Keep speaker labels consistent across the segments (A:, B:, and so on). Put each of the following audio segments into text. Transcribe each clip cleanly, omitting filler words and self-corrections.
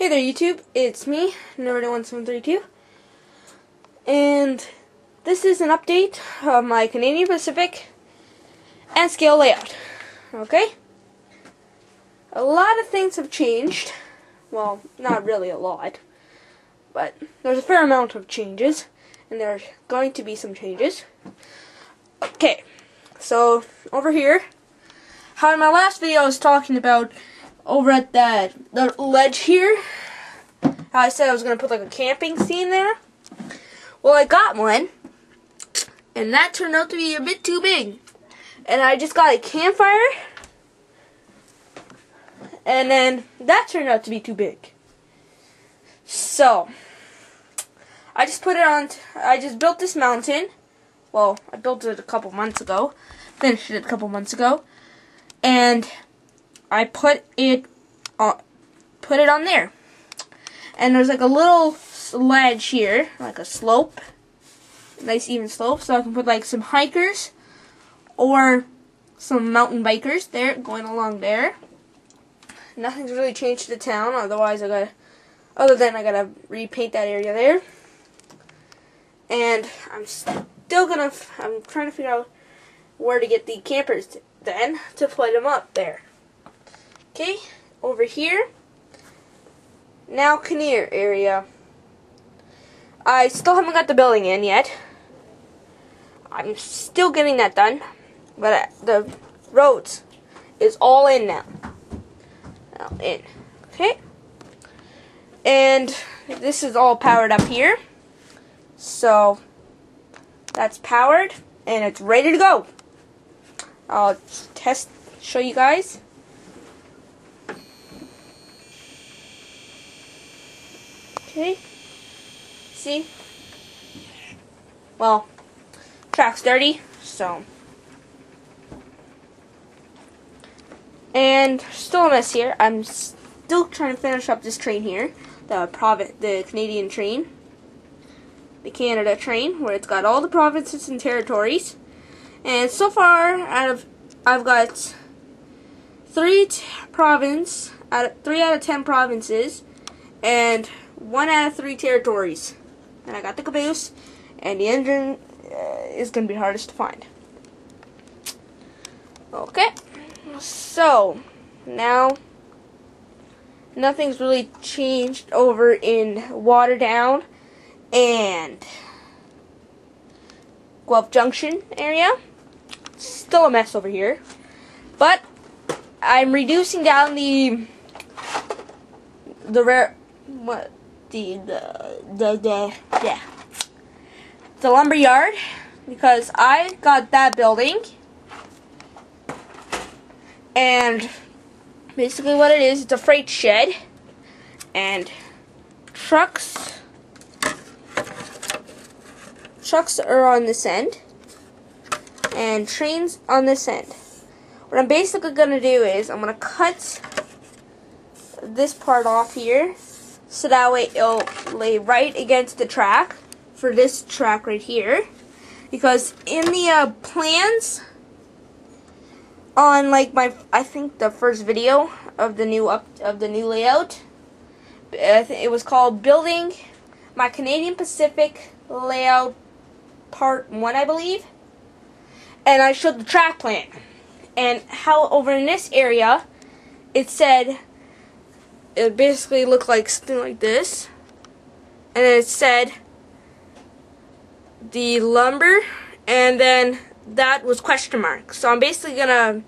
A: Hey there YouTube, it's me, Canadain and this is an update of my Canadian Pacific and scale layout. Okay? A lot of things have changed. Well, not really a lot, but there's a fair amount of changes, and there's going to be some changes. Okay, so over here, how in my last video I was talking about over at the ledge here, how I said I was going to put like a camping scene there. Well, I got one, and that turned out to be a bit too big. And I just got a campfire, and then that turned out to be too big. So, I just built this mountain. Well, I built it a couple months ago, finished it a couple months ago, and I put it on there. And there's like a little ledge here, like a slope, nice even slope, so I can put like some hikers or some mountain bikers there, going along there. Nothing's really changed to the town, other than I gotta repaint that area there. And I'm trying to figure out where to get the campers then to put them up there. Okay, over here, now Canadian area. I still haven't got the building in yet. I'm still getting that done, but the roads is all in now. Okay, and this is all powered up here. So that's powered and it's ready to go. I'll show you guys. Okay, see? Well, track's dirty, so. And still a mess here. I'm still trying to finish up this train here, the Canadian train, the Canada train, where it's got all the provinces and territories. And so far, I've got 3 out of 10 provinces, and 1 out of 3 territories. And I got the caboose, and the engine is going to be hardest to find. Okay, so now nothing's really changed over in Waterdown and Guelph Junction area. Still a mess over here, but I'm reducing down the lumber yard, because I got that building, and basically what it is, it's a freight shed, and trucks are on this end, and trains on this end. What I'm basically going to do is I'm going to cut this part off here, so that way it'll lay right against the track for this track right here. Because in the plans on I think the first video of the new layout, it was called Building My Canadian Pacific Layout Part 1, I believe. And I showed the track plan. And how over in this area, it said, it basically looked like something like this. And then it said the lumber, and then that was question mark. So I'm basically going to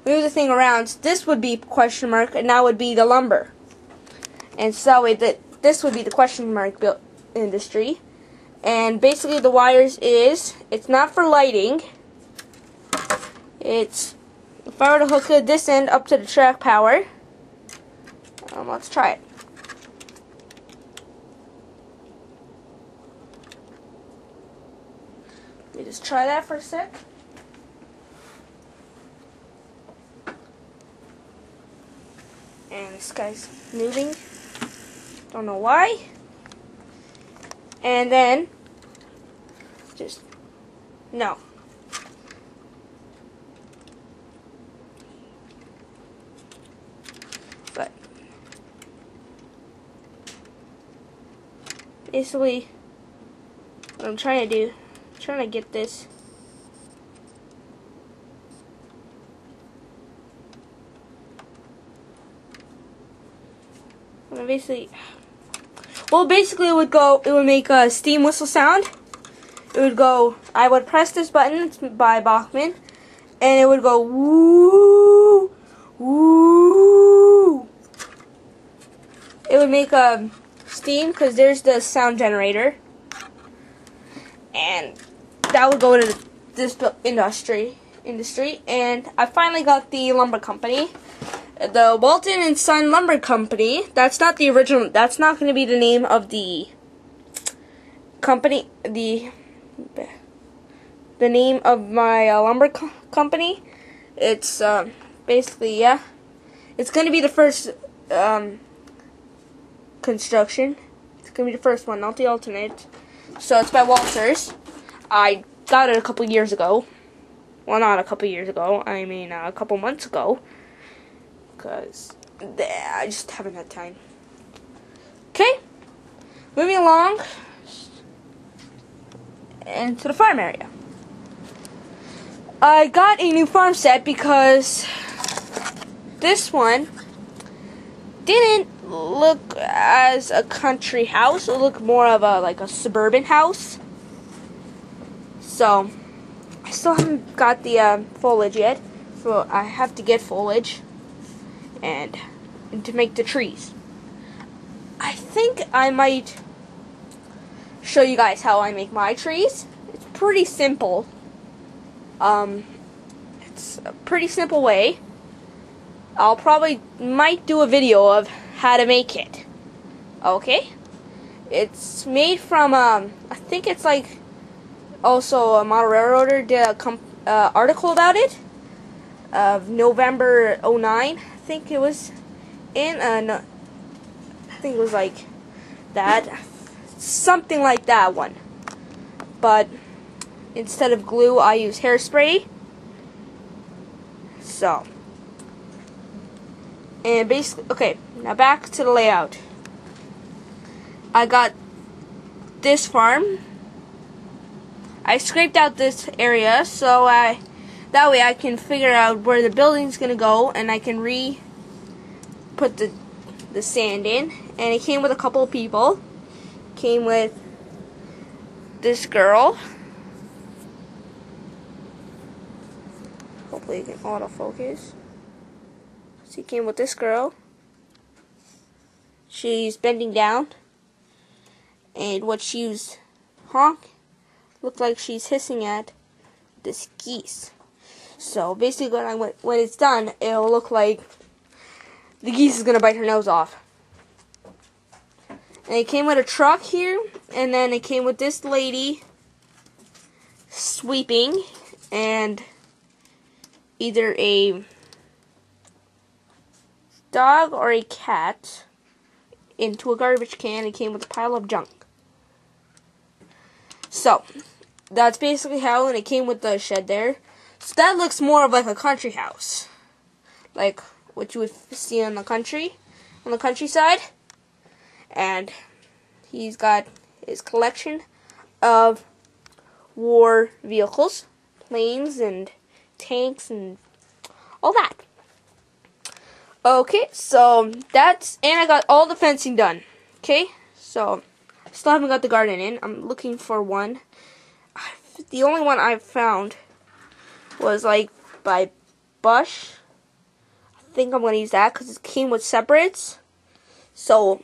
A: move the thing around. So this would be question mark, and that would be the lumber. And so this would be the question mark built industry. And basically the wires it's not for lighting. It's, if I were to hook this end up to the track power, let's try it. Let me just try that for a sec. And this guy's moving. Don't know why. And then, no. But basically what I'm trying to do. I'm trying to get this. Basically, it would make a steam whistle sound. It would go, I would press this button, it's by Bachman, and it would go woo, woo. It would make a steam because there's the sound generator, and that would go to this industry. And I finally got the lumber company. The Walton and Son Lumber Company. That's not the original. That's not going to be the name of the company. The name of my lumber company. It's basically, yeah. It's going to be the first construction. It's going to be the first one, not the alternate. So it's by Walters. I got it a couple years ago. Well, not a couple years ago. I mean, a couple months ago. Because I just haven't had time. Okay, moving along into the farm area. I got a new farm set because this one didn't look as a country house. It looked more of a suburban house. So I still haven't got the foliage yet. So I have to get foliage. And to make the trees. I think I might show you guys how I make my trees. It's pretty simple. It's a pretty simple way. I'll might do a video of how to make it. Okay? It's made from I think it's like also a model railroader did a article about it of November 09. I think it was in no, I think it was like that, something like that one. But instead of glue, I use hairspray. So, and basically, okay, now back to the layout. I got this farm. I scraped out this area so that way I can figure out where the building's gonna go, and I can put the sand in. And it came with a couple of people. Came with this girl. Hopefully you can autofocus. So he came with this girl. She's bending down, and what she was looked like she's hissing at this geese. So basically, when it's done, it'll look like the geese is gonna bite her nose off. And it came with a truck here, and then it came with this lady sweeping, and either a dog or a cat into a garbage can. It came with a pile of junk. So that's basically how, and it came with the shed there. So that looks more of like a country house, like what you would see on the countryside. And he's got his collection of war vehicles, planes and tanks and all that. Okay, so and I got all the fencing done. Okay, so still haven't got the garden in. I'm looking for one. The only one I've found was like by Bush. I think I'm going to use that because it came with separates. So,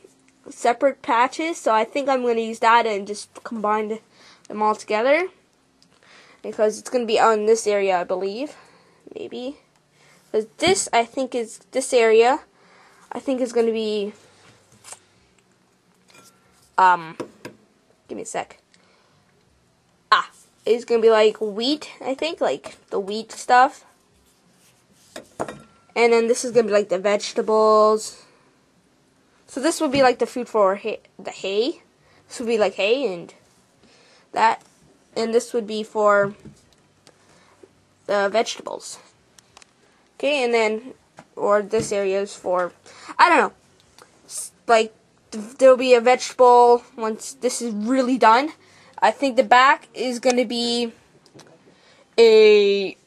A: separate patches. So I think I'm going to use that and just combine them all together. Because it's going to be out in this area, I believe. Maybe. Because this, I think, is this area. I think is going to be. Give me a sec. It's going to be like wheat, I think. Like the wheat stuff. And then this is going to be like the vegetables. So this would be like the food for the hay. This would be like hay and that. And this would be for the vegetables. Okay, and then, or this area is for, I don't know, like there'll be a vegetable once this is really done. I think the back is going to be a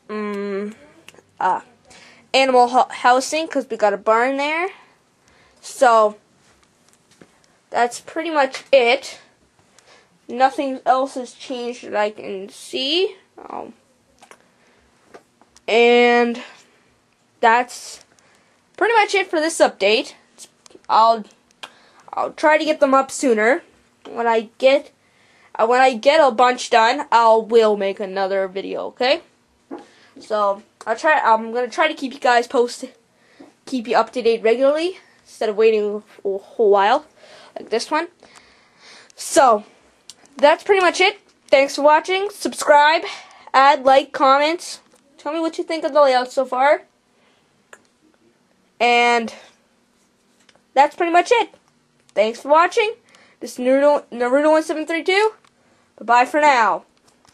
A: animal housing because we got a barn there. So that's pretty much it. Nothing else has changed that I can see. And that's pretty much it for this update. I'll try to get them up sooner. When I get a bunch done, will make another video, okay? So I'm gonna try to keep you guys posted, keep you up to date regularly instead of waiting a whole while like this one. So that's pretty much it. Thanks for watching. Subscribe, add, like, comment. Tell me what you think of the layout so far. And that's pretty much it. Thanks for watching. This is Naruto1732. Bye-bye for now.